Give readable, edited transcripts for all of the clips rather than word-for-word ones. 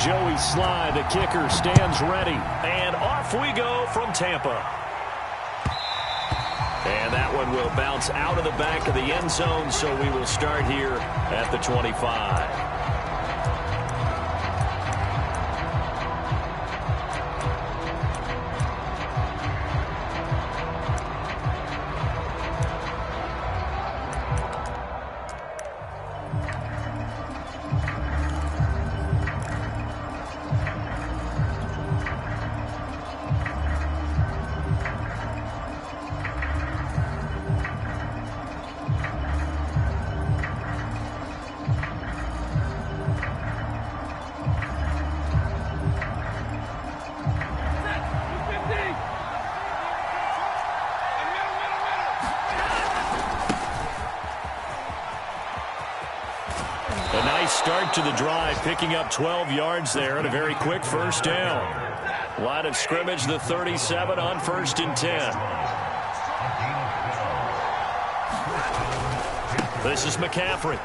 Joey Sly, the kicker, stands ready. And off we go from Tampa. And that one will bounce out of the back of the end zone, so we will start here at the 25. Start to the drive, picking up 12 yards there and a very quick first down. Line of scrimmage, the 37 on 1st and 10. This is McCaffrey.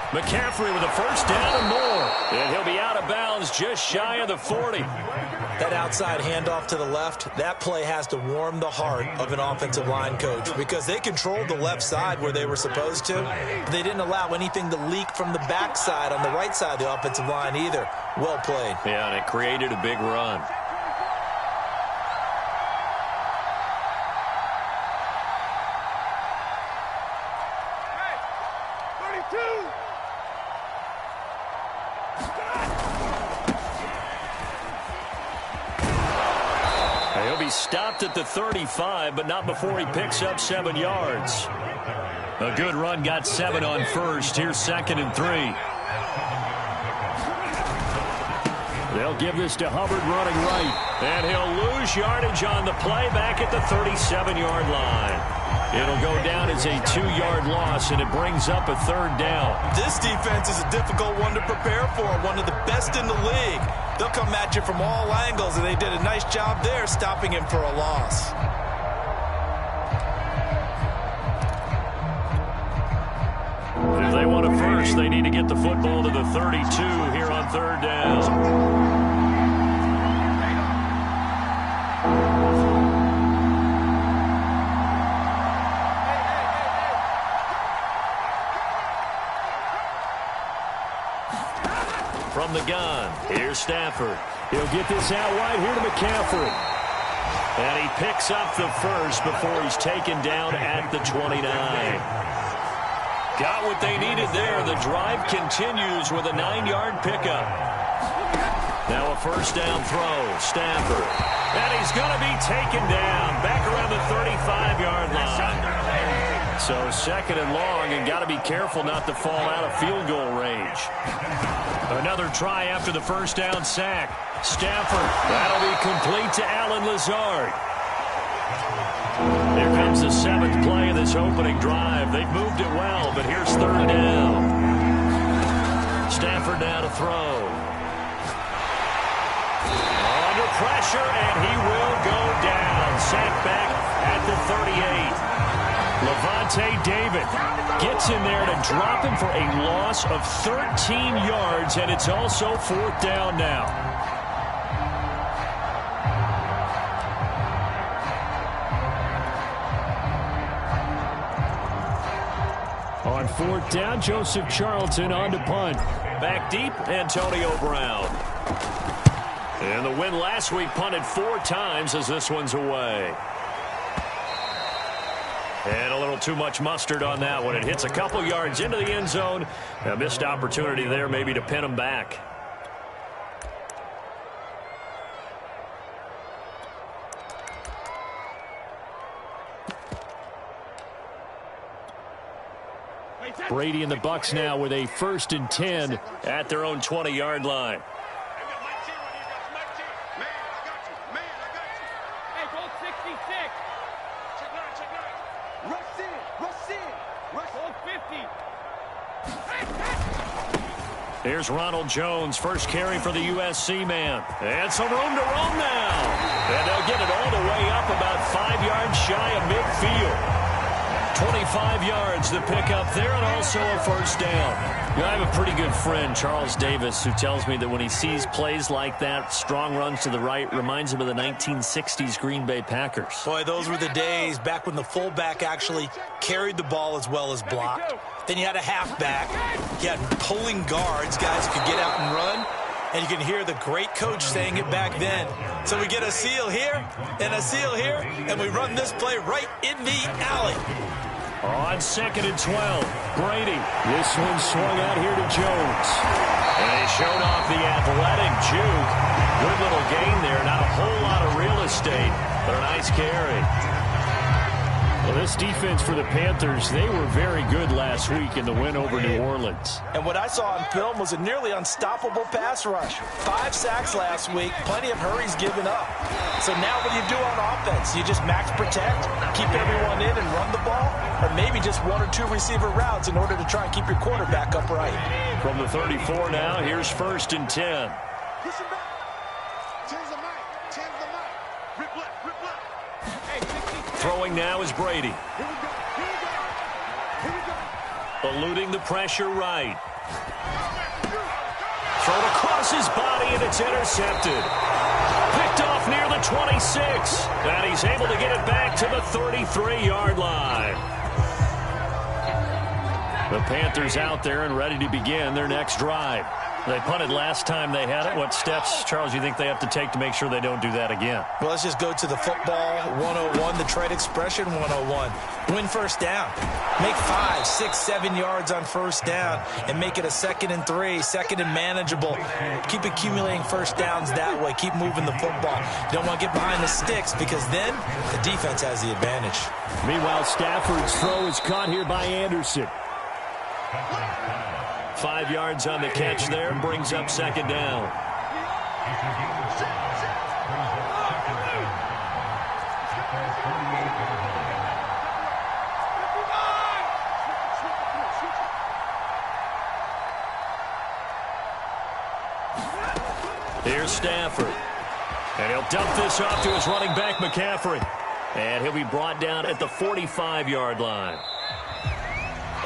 McCaffrey with a first down and more. And he'll be out of bounds just shy of the 40. That outside handoff to the left, that play has to warm the heart of an offensive line coach because they controlled the left side where they were supposed to. But they didn't allow anything to leak from the backside on the right side of the offensive line either. Well played. Yeah, and it created a big run. Stopped at the 35, but not before he picks up 7 yards. A good run, got 7 on first. Here's 2nd and 3. They'll give this to Hubbard running right. And he'll lose yardage on the play back at the 37-yard line. It'll go down as a 2-yard loss, and it brings up a 3rd down. This defense is a difficult one to prepare for, one of the best in the league. They'll come at you from all angles, and they did a nice job there stopping him for a loss. If they want a first, they need to get the football to the 32 here on 3rd down. From the gun, here's Stafford. He'll get this out wide here to McCaffrey. And he picks up the first before he's taken down at the 29. Got what they needed there. The drive continues with a 9-yard pickup. Now a first down throw, Stafford. And he's going to be taken down back around the 35-yard line. So 2nd and long, and got to be careful not to fall out of field goal range. Another try after the first down sack. Stafford, that'll be complete to Allen Lazard. Here comes the 7th play of this opening drive. They've moved it well, but here's 3rd down. Stafford now to throw. Under pressure, and he will go down. Sacked back at the 38. Levante David gets in there to drop him for a loss of 13 yards, and it's also 4th down now. On 4th down, Joseph Charlton on to punt. Back deep, Antonio Brown. And the win last week punted 4 times as this one's away. And a little too much mustard on that one. It hits a couple yards into the end zone. A missed opportunity there maybe to pin him back. Brady and the Bucs now with a 1st and 10 at their own 20-yard line. Here's Ronald Jones, first carry for the USC man. And some room to roam now. And they'll get it all the way up about 5 yards shy of midfield. 25 yards to pick up there, and also a first down. You know, I have a pretty good friend, Charles Davis, who tells me that when he sees plays like that, strong runs to the right, reminds him of the 1960s Green Bay Packers. Boy, those were the days back when the fullback actually carried the ball as well as blocked. Then you had a halfback. You had pulling guards, guys who could get out and run. And you can hear the great coach saying it back then. So we get a seal here and a seal here, and we run this play right in the alley. On 2nd and 12, Brady. This one swung out here to Jones. And they showed off the athletic juke. Good little gain there. Not a whole lot of real estate, but a nice carry. Well, this defense for the Panthers, they were very good last week in the win over New Orleans. And what I saw on film was a nearly unstoppable pass rush. 5 sacks last week, plenty of hurries given up. So now what do you do on offense? You just max protect, keep everyone in and run the ball, or maybe just 1 or 2 receiver routes in order to try and keep your quarterback upright. From the 34 now, here's 1st and 10. Throwing now is Brady. Eluding the pressure right. Thrown across his body, and it's intercepted. Picked off near the 26. And he's able to get it back to the 33-yard line. The Panthers out there and ready to begin their next drive. They punted last time they had it. What steps, Charles, you think they have to take to make sure they don't do that again? Well, let's just go to the football 101, the trade expression 101. Win first down. Make 5, 6, 7 yards on first down and make it a 2nd and 3, 2nd and manageable. Keep accumulating first downs that way. Keep moving the football. You don't want to get behind the sticks because then the defense has the advantage. Meanwhile, Stafford's throw is caught here by Anderson. 5 yards on the catch there, brings up 2nd down. Here's Stafford. And he'll dump this off to his running back, McCaffrey. And he'll be brought down at the 45-yard line.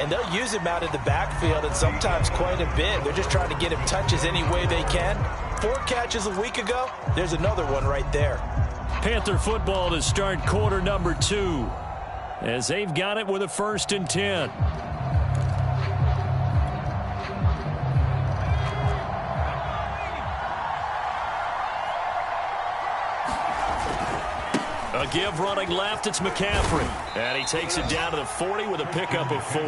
And they'll use him out in the backfield, and sometimes quite a bit. They're just trying to get him touches any way they can. 4 catches a week ago. There's another one right there. Panther football to start quarter number 2. As they've got it with a 1st and 10. A give running left, it's McCaffrey. And he takes it down to the 40 with a pickup of 4.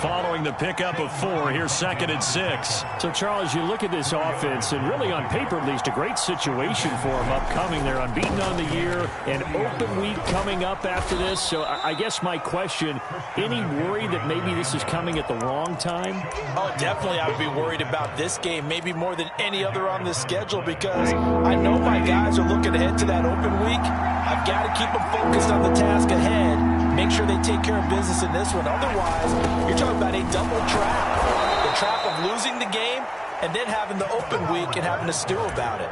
Following the pickup of 4, here's 2nd and 6. So, Charles, you look at this offense, and really on paper at least, a great situation for them upcoming. They're unbeaten on the year, an open week coming up after this. So I guess my question, any worry that maybe this is coming at the wrong time? Oh, definitely I would be worried about this game, maybe more than any other on this schedule, because I know my guys are looking ahead to that open week. I've got to keep them focused on the task ahead, make sure they take care of business in this one. Otherwise, you're talking about a double trap. The trap of losing the game and then having the open week and having to stew about it.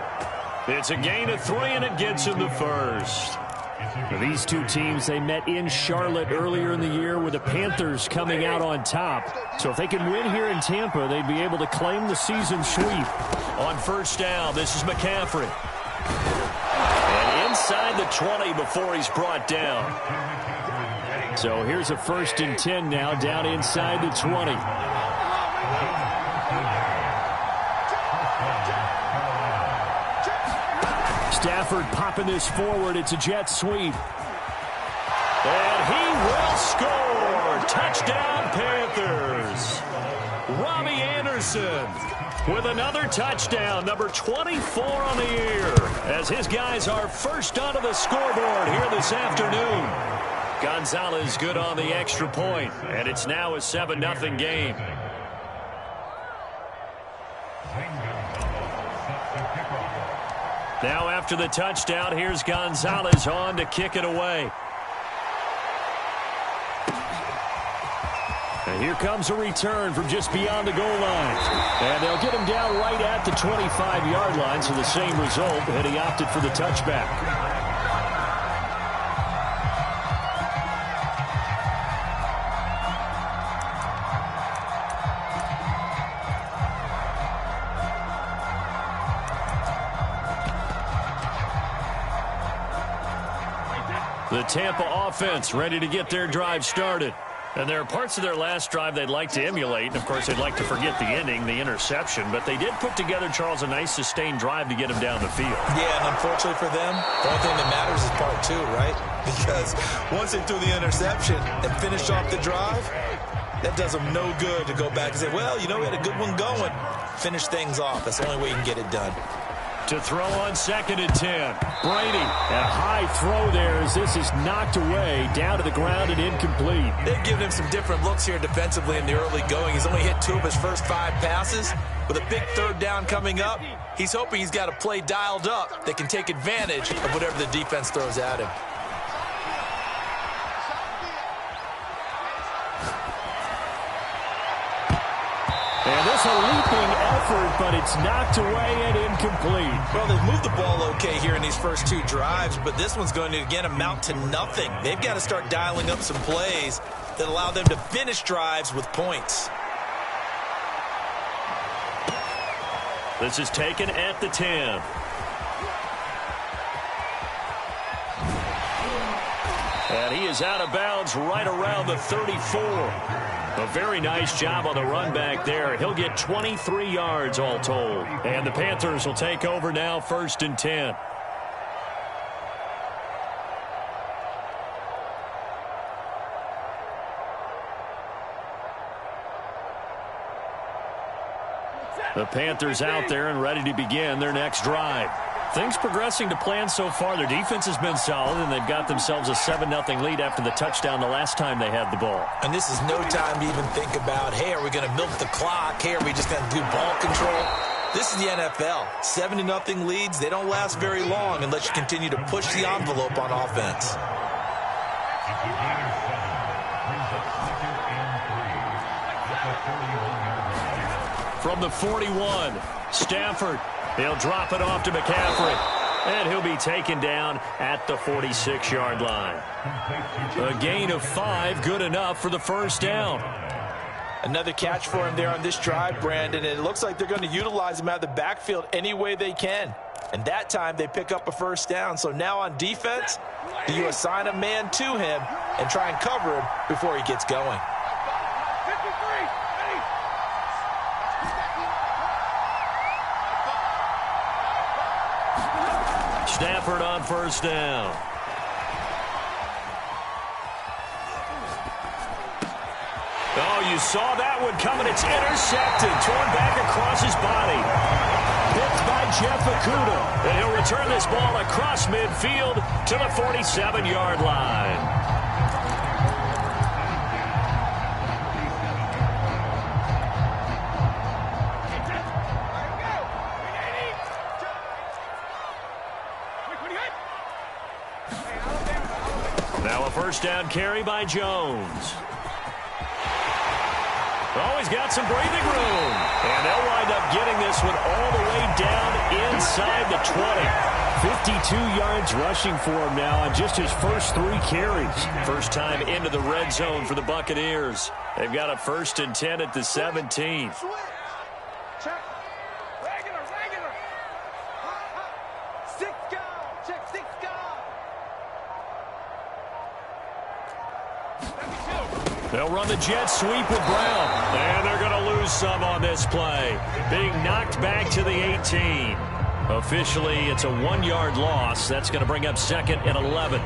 It's a gain of 3, and it gets in the 1st. Now, these two teams, they met in Charlotte earlier in the year with the Panthers coming out on top. So if they can win here in Tampa, they'd be able to claim the season sweep. On 1st down, this is McCaffrey. And inside the 20 before he's brought down. So here's a 1st and 10 now, down inside the 20. Stafford popping this forward. It's a jet sweep. And he will score. Touchdown, Panthers. Robbie Anderson with another touchdown, number 24 on the year, as his guys are first onto the scoreboard here this afternoon. Gonzalez good on the extra point, and it's now a 7-0 game. Now after the touchdown, here's Gonzalez on to kick it away. And here comes a return from just beyond the goal line. And they'll get him down right at the 25-yard line, so the same result, and he opted for the touchback. The Tampa offense ready to get their drive started. And there are parts of their last drive they'd like to emulate. And, of course, they'd like to forget the ending, the interception. But they did put together, Charles, a nice sustained drive to get him down the field. Yeah, and unfortunately for them, the only thing that matters is part two, right? Because once they threw the interception and finished off the drive, that does them no good to go back and say, well, you know, we had a good one going. Finish things off. That's the only way you can get it done. To throw on 2nd and 10. Brady. A high throw there as this is knocked away, down to the ground and incomplete. They've given him some different looks here defensively in the early going. He's only hit 2 of his first 5 passes. With a big 3rd down coming up, he's hoping he's got a play dialed up that can take advantage of whatever the defense throws at him. And this a leaping effort, but it's knocked away and incomplete. Well, they've moved the ball okay here in these first 2 drives, but this one's going to, again, amount to nothing. They've got to start dialing up some plays that allow them to finish drives with points. This is taken at the 10. And he is out of bounds right around the 34. A very nice job on the run back there. He'll get 23 yards all told. And the Panthers will take over now, 1st and 10. The Panthers out there and ready to begin their next drive. Things progressing to plan so far. Their defense has been solid, and they've got themselves a 7-0 lead after the touchdown the last time they had the ball. And this is no time to even think about, hey, are we going to milk the clock? Hey, are we just going to do ball control? This is the NFL. 7-0 leads, they don't last very long unless you continue to push the envelope on offense. From the 41, Stafford. He'll drop it off to McCaffrey. And he'll be taken down at the 46-yard line. A gain of 5, good enough for the 1st down. Another catch for him there on this drive, Brandon. And it looks like they're going to utilize him out of the backfield any way they can. And that time they pick up a 1st down. So now on defense, do you assign a man to him and try and cover him before he gets going? Stafford on 1st down. Oh, you saw that one coming. It's intercepted. Torn back across his body. Picked by Jeff Okudah. And he'll return this ball across midfield to the 47-yard line. Now a 1st down carry by Jones. Oh, he's got some breathing room. And they'll wind up getting this one all the way down inside the 20. 52 yards rushing for him now on just his first 3 carries. First time into the red zone for the Buccaneers. They've got a 1st and 10 at the 17. They'll run the jet sweep with Brown. And they're going to lose some on this play. Being knocked back to the 18. Officially, it's a 1-yard loss. That's going to bring up 2nd and 11.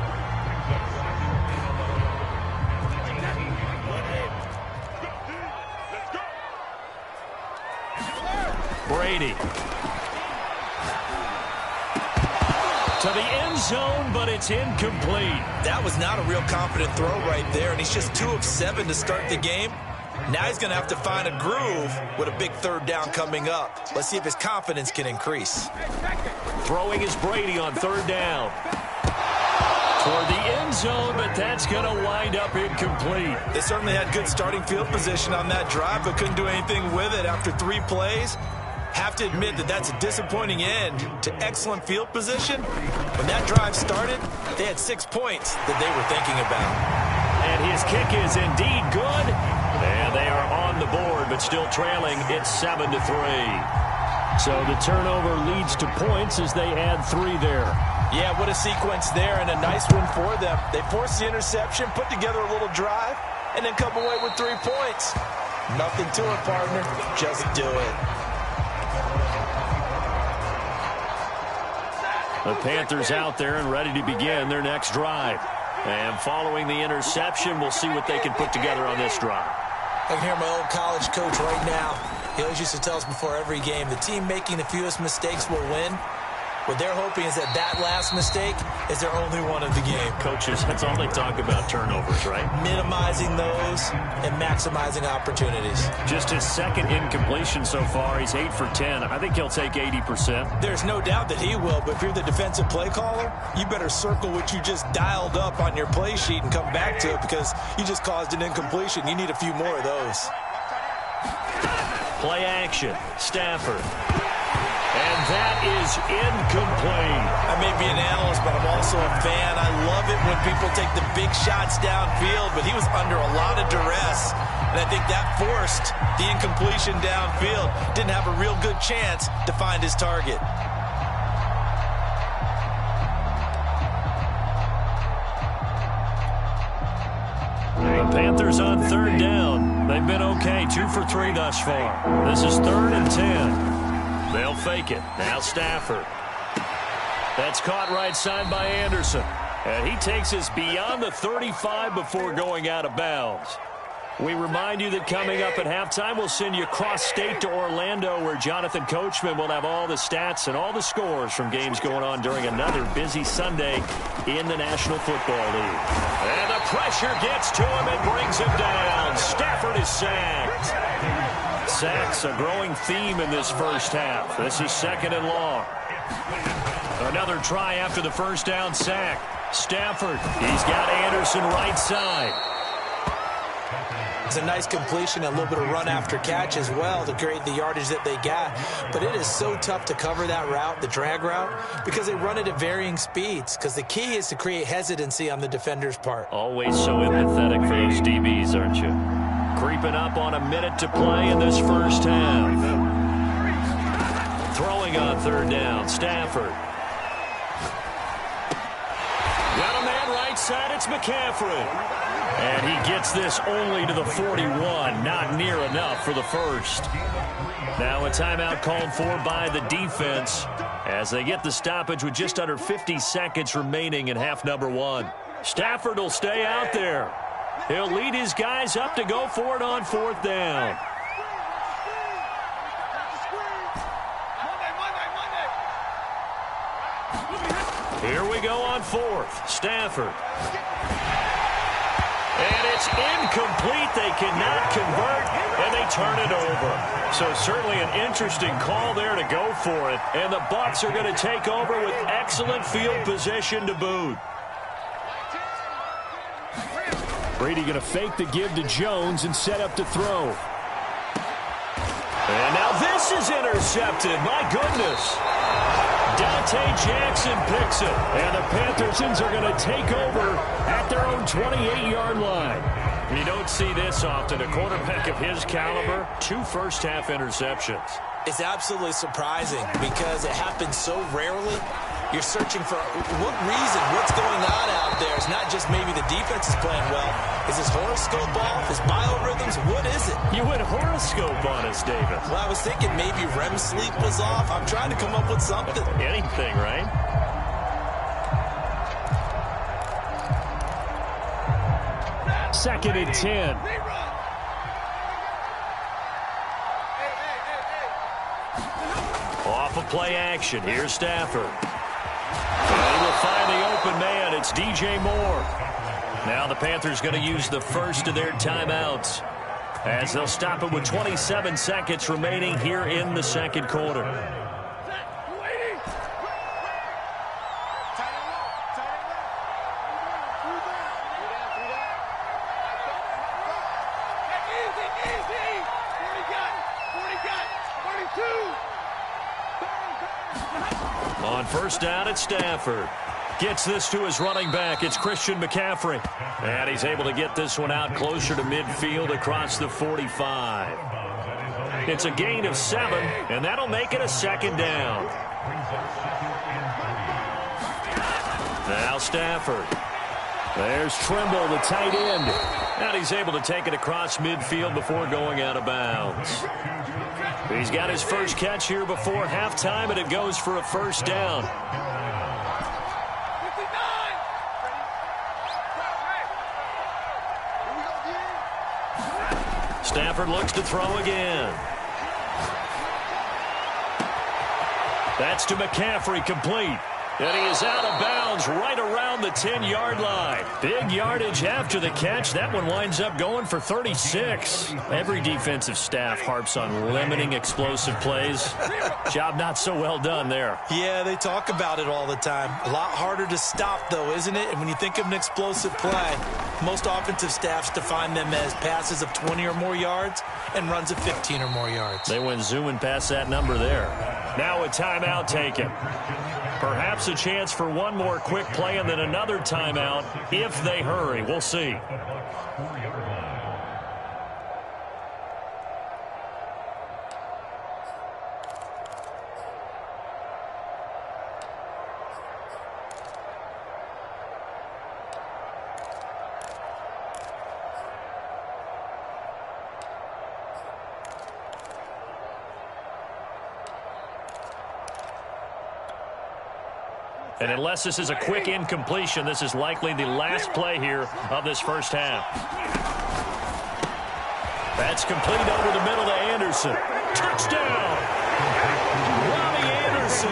Brady. To the end zone, but it's incomplete. That was not a real confident throw right there, and he's just 2 of 7 to start the game. Now he's going to have to find a groove with a big 3rd down coming up. Let's see if his confidence can increase. Throwing is Brady on 3rd down. Toward the end zone, but that's going to wind up incomplete. They certainly had good starting field position on that drive, but couldn't do anything with it after 3 plays. Have to admit that that's a disappointing end to excellent field position. When that drive started, they had 6 points that they were thinking about. And his kick is indeed good. And they are on the board, but still trailing. It's 7-3. So the turnover leads to points as they add 3 there. Yeah, what a sequence there, and a nice one for them. They forced the interception, put together a little drive, and then come away with 3 points. Nothing to it, partner. Just do it. The Panthers out there and ready to begin their next drive. And following the interception, we'll see what they can put together on this drive. I can hear my old college coach right now. He always used to tell us before every game, the team making the fewest mistakes will win. What they're hoping is that last mistake is their only one of the game. Coaches, that's all they talk about, turnovers, right? Minimizing those and maximizing opportunities. Just his second incompletion so far. He's 8 for 10. I think he'll take 80%. There's no doubt that he will, but if you're the defensive play caller, you better circle what you just dialed up on your play sheet and come back to it because you just caused an incompletion. You need a few more of those. Play action. Stafford. And that is incomplete. I may be an analyst, but I'm also a fan. I love it when people take the big shots downfield, but he was under a lot of duress. And I think that forced the incompletion downfield. Didn't have a real good chance to find his target. The Panthers on third down. They've been okay, 2 for 3 thus far. This is 3rd and 10. They'll fake it. Now Stafford. That's caught right side by Anderson. And he takes us beyond the 35 before going out of bounds. We remind you that coming up at halftime, we'll send you cross-state to Orlando, where Jonathan Coachman will have all the stats and all the scores from games going on during another busy Sunday in the National Football League. And the pressure gets to him and brings him down. Stafford is sacked. Sacks a growing theme in this first half. This is 2nd and long. Another try after the first down sack. Stafford, he's got Anderson right side. It's a nice completion, a little bit of run after catch as well to create the yardage that they got. But it is so tough to cover that route, the drag route, because they run it at varying speeds. Because the key is to create hesitancy on the defender's part. Always so empathetic for those DBs, aren't you? Creeping up on a minute to play in this first half. Throwing on 3rd down, Stafford. Got a man right side, it's McCaffrey. And he gets this only to the 41, not near enough for the first. Now a timeout called for by the defense as they get the stoppage with just under 50 seconds remaining in half number 1. Stafford will stay out there. He'll lead his guys up to go for it on 4th down. Here we go on 4th. Stafford. And it's incomplete. They cannot convert, and they turn it over. So certainly an interesting call there to go for it. And the Bucs are going to take over with excellent field position to boot. Brady going to fake the give to Jones and set up to throw. And now this is intercepted. My goodness. Dante Jackson picks it. And the Panthers are going to take over at their own 28-yard line. You don't see this often. A quarterback of his caliber, 2 first-half interceptions. It's absolutely surprising because it happens so rarely. You're searching for what reason, what's going on out there. It's not just maybe the defense is playing well. Is his horoscope off? His biorhythms? What is it? You went horoscope on us, David. Well, I was thinking maybe REM sleep was off. I'm trying to come up with something. Anything, right? Second and 10. Off of play action. Here's Stafford. And he will find the open man. It's DJ Moore. Now the Panthers going to use the first of their timeouts as they'll stop it with 27 seconds remaining here in the second quarter. On first down, it's Stafford. Gets this to his running back. It's Christian McCaffrey. And he's able to get this one out closer to midfield across the 45. It's a gain of 7, and that'll make it a second down. Now Stafford. There's Trimble, the tight end. And he's able to take it across midfield before going out of bounds. He's got his first catch here before halftime, and it goes for a first down. Stafford looks to throw again. That's to McCaffrey, complete. And he is out of bounds right around the 10-yard line. Big yardage after the catch. That one winds up going for 36. Every defensive staff harps on limiting explosive plays. Job not so well done there. Yeah, they talk about it all the time. A lot harder to stop, though, isn't it? And when you think of an explosive play, most offensive staffs define them as passes of 20 or more yards and runs of 15 or more yards. They went zooming past that number there. Now a timeout taken. Perhaps a chance for one more quick play and then another timeout if they hurry. We'll see. And unless this is a quick incompletion, this is likely the last play here of this first half. That's complete over the middle to Anderson. Touchdown! Robbie Anderson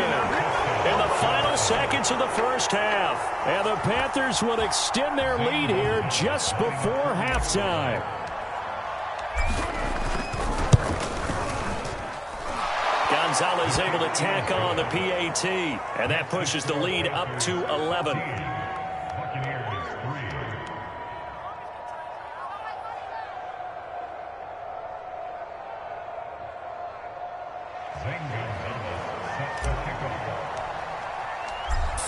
in the final seconds of the first half. And the Panthers will extend their lead here just before halftime. Gonzalez able to tack on the PAT, and that pushes the lead up to 11.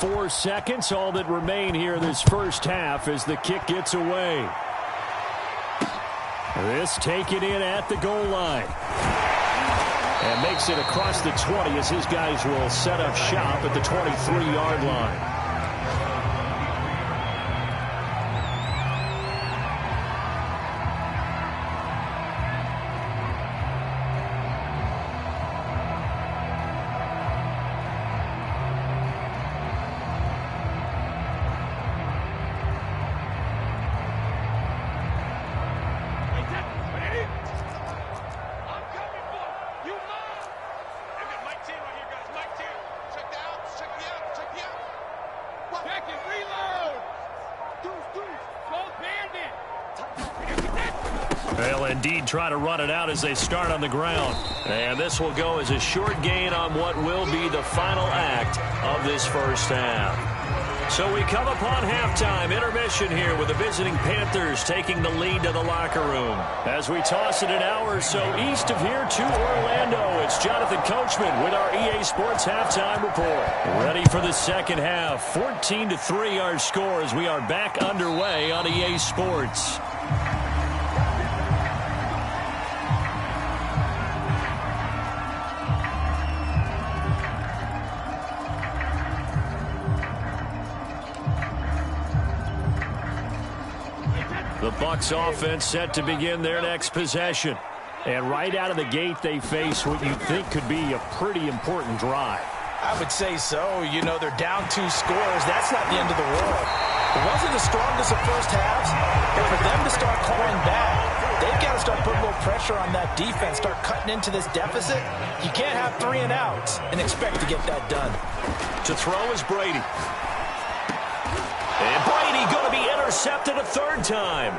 Four seconds, all that remain here this first half as the kick gets away. This taken in at the goal line. And makes it across the 20 as his guys will set up shop at the 23-yard line. They'll indeed try to run it out as they start on the ground. And this will go as a short gain on what will be the final act of this first half. So we come upon halftime, intermission here with the visiting Panthers taking the lead to the locker room. As we toss it an hour or so east of here to Orlando, it's Jonathan Coachman with our EA Sports Halftime Report. Ready for the second half. 14-3 our score as we are back underway on EA Sports. The Bucs offense set to begin their next possession. And right out of the gate, they face what you'd think could be a pretty important drive. I would say so. You know, they're down 2 scores. That's not the end of the world. It wasn't the strongest of first halves, but for them to start clawing back, they've got to start putting a little pressure on that defense, start cutting into this deficit. You can't have 3 and outs and expect to get that done. To throw is Brady. And Brady going to be intercepted a third time.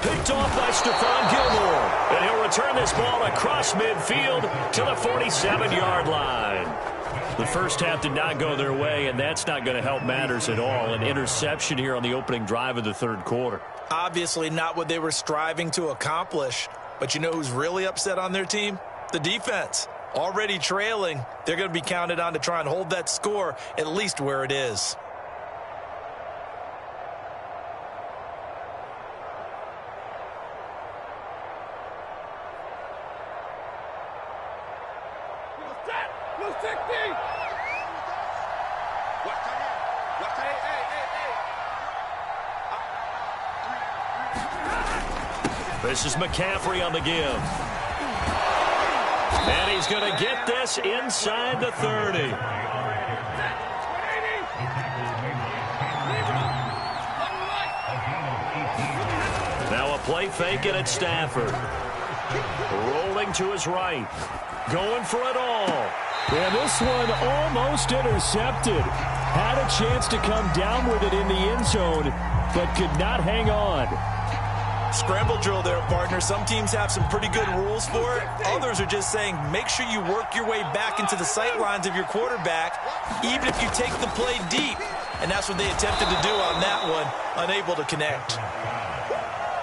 Picked off by Stephon Gilmore. And he'll return this ball across midfield to the 47-yard line. The first half did not go their way, and that's not going to help matters at all. An interception here on the opening drive of the third quarter. Obviously not what they were striving to accomplish. But you know who's really upset on their team? The defense. Already trailing. They're going to be counted on to try and hold that score at least where it is. This is McCaffrey on the give. And he's going to get this inside the 30. Now a play fake, and it's Stafford. Rolling to his right. Going for it all. And this one almost intercepted. Had a chance to come down with it in the end zone, but could not hang on. Scramble drill there, partner. Some teams have some pretty good rules for it. Others are just saying make sure you work your way back into the sight lines of your quarterback, even if you take the play deep. And that's what they attempted to do on that one, unable to connect.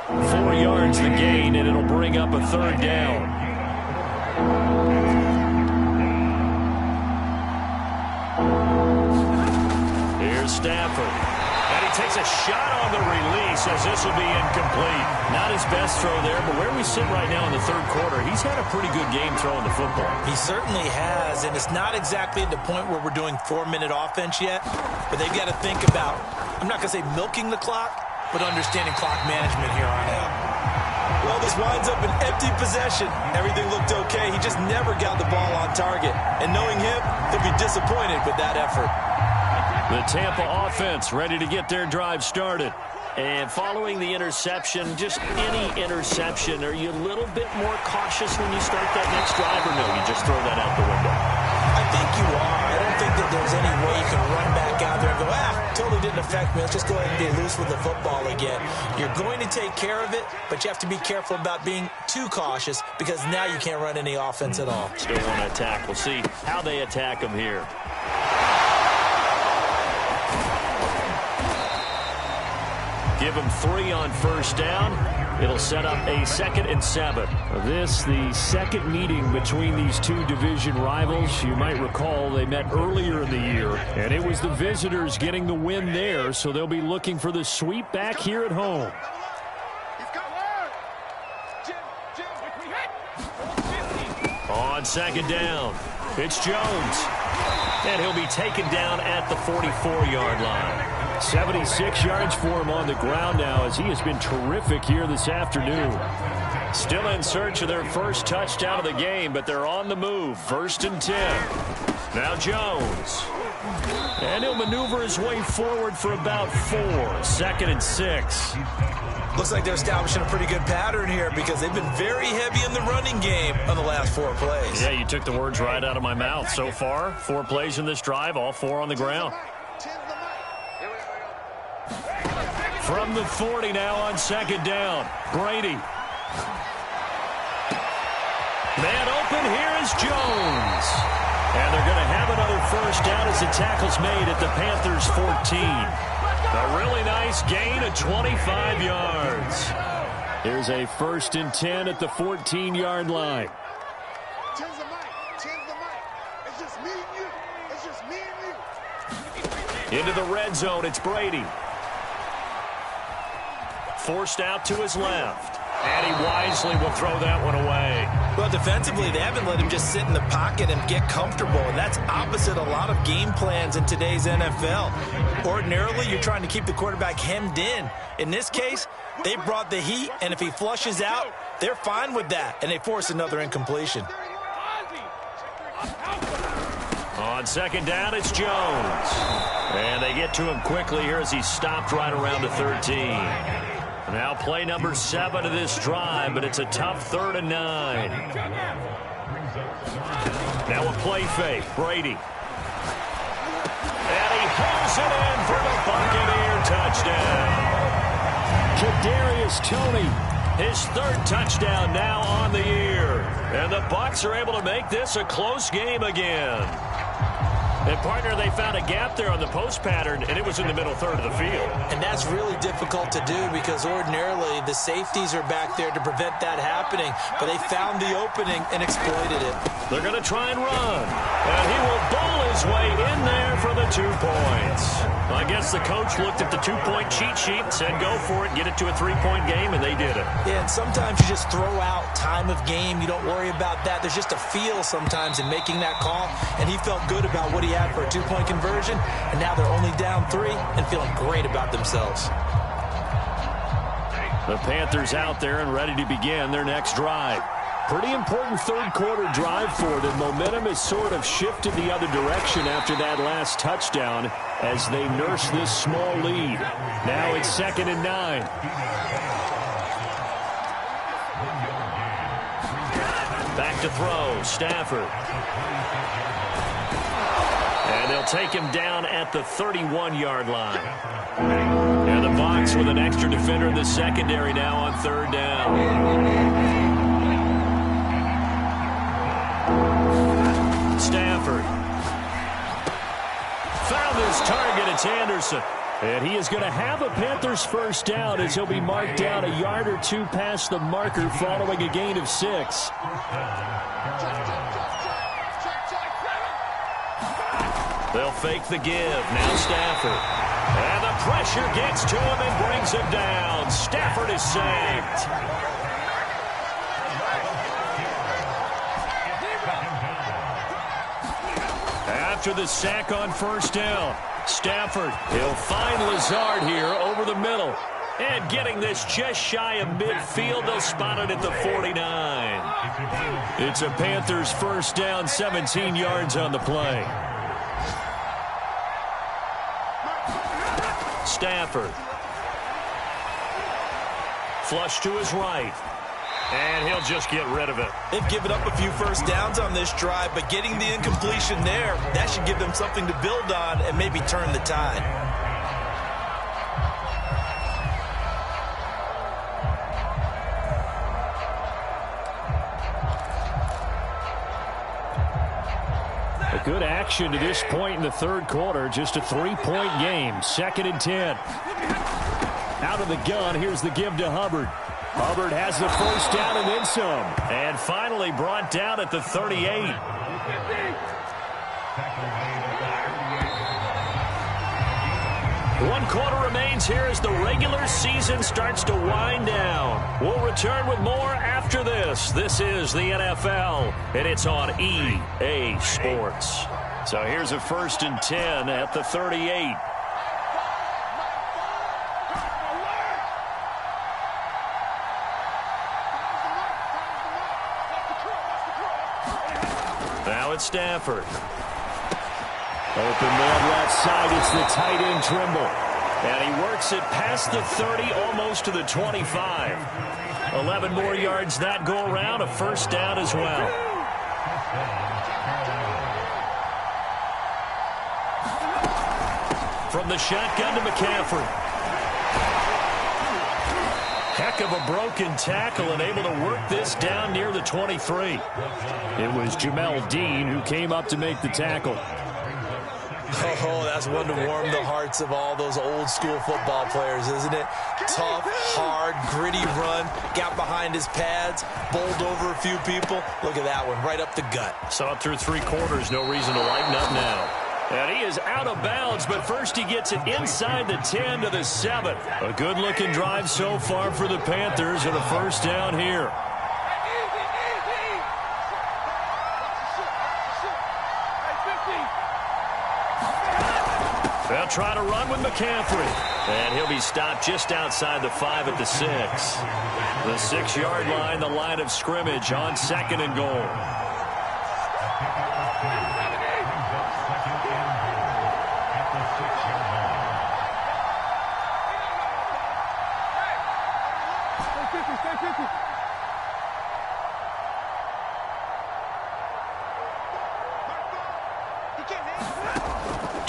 4 yards the gain, and it'll bring up a third down. Here's Stafford. And he takes a shot on the release as this will be incomplete. Not his best throw there, but where we sit right now in the third quarter, he's had a pretty good game throwing the football. He certainly has, and it's not exactly at the point where we're doing 4-minute offense yet, but they've got to think about, I'm not going to say milking the clock, but understanding clock management here on out. Well, this winds up an empty possession. Everything looked okay. He just never got the ball on target. And knowing him, he'll be disappointed with that effort. The Tampa offense ready to get their drive started. And following the interception, just any interception, are you a little bit more cautious when you start that next drive, or no, you just throw that out the window? I think you are. I don't think that there's any way you can run back out there and go, totally didn't affect me. Let's just go ahead and be loose with the football again. You're going to take care of it, but you have to be careful about being too cautious because now you can't run any offense at all. Still want to attack. We'll see how they attack them here. Give them 3 on first down. It'll set up a 2nd and 7. This, the second meeting between these two division rivals. You might recall they met earlier in the year, and it was the visitors getting the win there, so they'll be looking for the sweep back here at home. On 2nd down, it's Jones. And he'll be taken down at the 44-yard line. 76 yards for him on the ground now as he has been terrific here this afternoon. Still in search of their first touchdown of the game, but they're on the move. 1st and 10. Now Jones. And he'll maneuver his way forward for about 4. 2nd and 6. Looks like they're establishing a pretty good pattern here because they've been very heavy in the running game on the last 4 plays. Yeah, you took the words right out of my mouth. So far, 4 plays in this drive, all 4 on the ground. From the 40 now on 2nd down. Brady. Man open, here is Jones. And they're going to have another first down as the tackle's made at the Panthers' 14. A really nice gain of 25 yards. Here's a 1st and 10 at the 14-yard line. Into the red zone, it's Brady. Forced out to his left. And he wisely will throw that one away. Well, defensively, they haven't let him just sit in the pocket and get comfortable, and that's opposite a lot of game plans in today's NFL. Ordinarily, you're trying to keep the quarterback hemmed in. In this case, they brought the heat, and if he flushes out, they're fine with that, and they force another incompletion. On 2nd down, it's Jones. And they get to him quickly here as he stopped right around the 13. Now play number 7 of this drive, but it's a tough 3rd and 9. Now a play fake, Brady. And he hooks it in for the Buccaneer touchdown. Kadarius Toney. His 3rd touchdown now on the year. And the Bucs are able to make this a close game again. And, partner, they found a gap there on the post pattern, and it was in the middle 3rd of the field. And that's really difficult to do because ordinarily the safeties are back there to prevent that happening. But they found the opening and exploited it. They're going to try and run. And he will bowl his way in there for the 2 points. I guess the coach looked at the 2-point cheat sheet and said, go for it, get it to a 3-point game, and they did it. Yeah, and sometimes you just throw out time of game. You don't worry about that. There's just a feel sometimes in making that call, and he felt good about what he had for a 2-point conversion, and now they're only down 3 and feeling great about themselves. The Panthers out there and ready to begin their next drive. Pretty important third-quarter drive for them. Momentum has sort of shifted the other direction after that last touchdown as they nurse this small lead. Now it's 2nd and 9. Back to throw, Stafford. And they'll take him down at the 31-yard line. And the Bucs with an extra defender in the secondary now on 3rd down. Stafford. Found his target. It's Anderson. And he is going to have a Panthers first down as he'll be marked down a yard or two past the marker following a gain of 6. They'll fake the give. Now Stafford. And the pressure gets to him and brings him down. Stafford is sacked. After the sack on 1st down, Stafford, he'll find Lazard here over the middle. And getting this just shy of midfield, they'll spot it at the 49. It's a Panthers first down, 17 yards on the play. Stafford. Flush to his right. And he'll just get rid of it. They've given up a few first downs on this drive, but getting the incompletion there, that should give them something to build on and maybe turn the tide. A good action to this point in the 3rd quarter. Just a 3-point game. 2nd and 10. Out of the gun, here's the give to Hubbard. Hubbard has the first down and then some. And finally brought down at the 38. One quarter remains here as the regular season starts to wind down. We'll return with more after this. This is the NFL, and it's on EA Sports. So here's a 1st and 10 at the 38. Now it's Stafford. Open man left side. It's the tight end Trimble. And he works it past the 30, almost to the 25. 11 more yards that go around, a first down as well. From the shotgun to McCaffrey. Heck of a broken tackle and able to work this down near the 23. It was Jamel Dean who came up to make the tackle. Oh, that's one to warm the hearts of all those old school football players, isn't it? Tough, hard, gritty run, got behind his pads, bowled over a few people. Look at that one, right up the gut. Saw it through 3 quarters, no reason to lighten up now. And he is out of bounds, but first he gets it inside the 10 to the 7. A good-looking drive so far for the Panthers and a first down here. They'll try to run with McCaffrey. And he'll be stopped just outside the 5 at the 6. The 6-yard line, the line of scrimmage on 2nd and goal.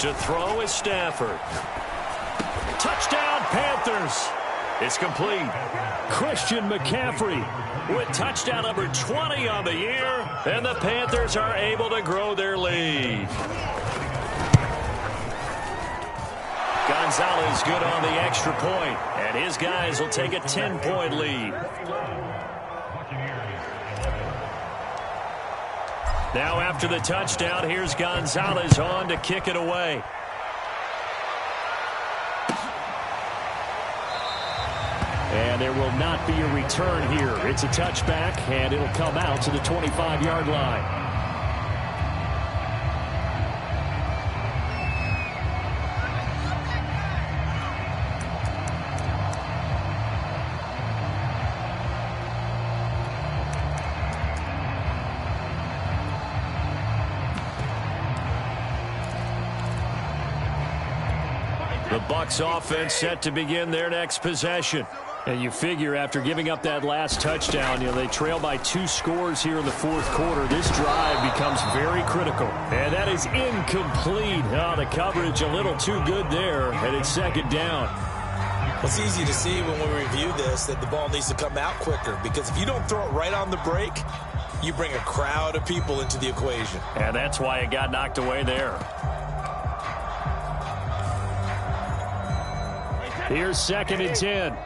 To throw is Stafford. Touchdown, Panthers. It's complete. Christian McCaffrey with touchdown number 20 on the year, and the Panthers are able to grow their lead. Gonzalez good on the extra point, and his guys will take a 10-point lead. Now after the touchdown, here's Gonzalez on to kick it away. And there will not be a return here. It's a touchback, and it'll come out to the 25-yard line. The Bucs offense set to begin their next possession. And you figure after giving up that last touchdown, they trail by 2 scores here in the fourth quarter. This drive becomes very critical. And that is incomplete. Oh, the coverage a little too good there, and it's second down. Well, it's easy to see when we review this that the ball needs to come out quicker, because if you don't throw it right on the break, you bring a crowd of people into the equation. And that's why it got knocked away there. Here's 2nd and 10.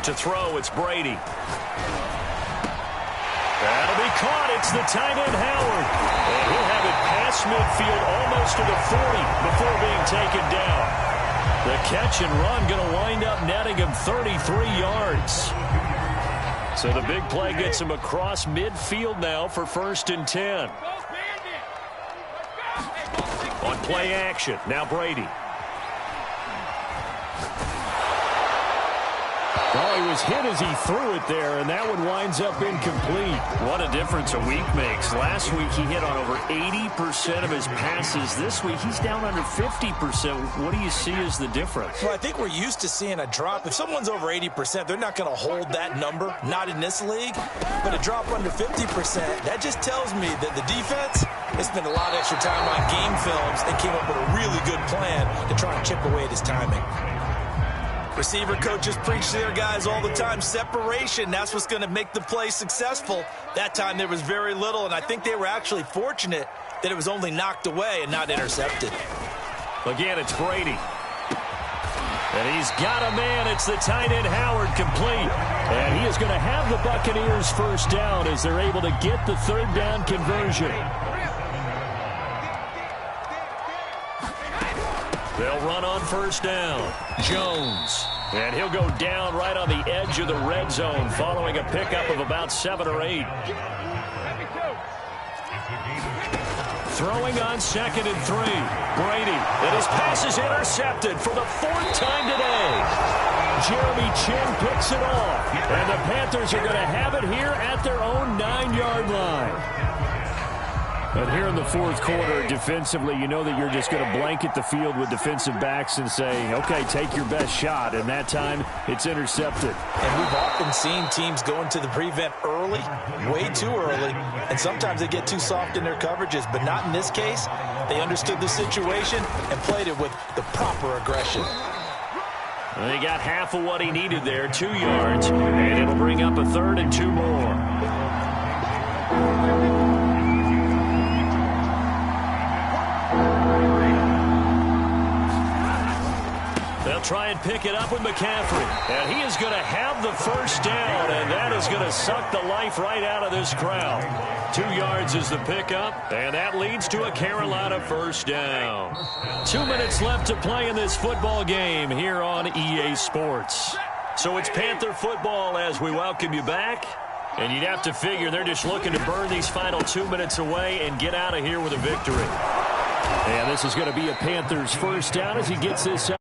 To throw, it's Brady. That'll be caught. It's the tight end, Howard. And he'll have it past midfield almost to the 40 before being taken down. The catch and run going to wind up netting him 33 yards. So the big play gets him across midfield now for 1st and 10. On play action, now Brady. Oh, he was hit as he threw it there, and that one winds up incomplete. What a difference a week makes. Last week he hit on over 80% of his passes. This week he's down under 50%. What do you see as the difference? Well, I think we're used to seeing a drop. If someone's over 80%, they're not going to hold that number, not in this league. But a drop under 50%, that just tells me that the defense has spent a lot of extra time on game films and came up with a really good plan to try and chip away at his timing. Receiver coaches preach to their guys all the time. Separation, that's what's going to make the play successful. That time there was very little, and I think they were actually fortunate that it was only knocked away and not intercepted. Again, it's Brady. And he's got a man. It's the tight end, Howard, complete. And he is going to have the Buccaneers first down as they're able to get the 3rd down conversion. They'll run on 1st down. Jones. And he'll go down right on the edge of the red zone following a pickup of about 7 or 8. Throwing on 2nd and 3. Brady. And his pass is intercepted for the 4th time today. Jeremy Chin picks it off. And the Panthers are going to have it here at their own 9-yard line. But here in the fourth quarter, defensively, you know that you're just going to blanket the field with defensive backs and say, okay, take your best shot. And that time, it's intercepted. And we've often seen teams go into the prevent early, way too early, and sometimes they get too soft in their coverages. But not in this case. They understood the situation and played it with the proper aggression. Well, he got half of what he needed there, 2 yards, and it'll bring up a 3rd and 2 more. They'll try and pick it up with McCaffrey. And he is going to have the first down, and that is going to suck the life right out of this crowd. 2 yards is the pickup, and that leads to a Carolina first down. 2 minutes left to play in this football game here on EA Sports. So it's Panther football as we welcome you back. And you'd have to figure they're just looking to burn these final 2 minutes away and get out of here with a victory. And this is going to be a Panthers first down as he gets this up.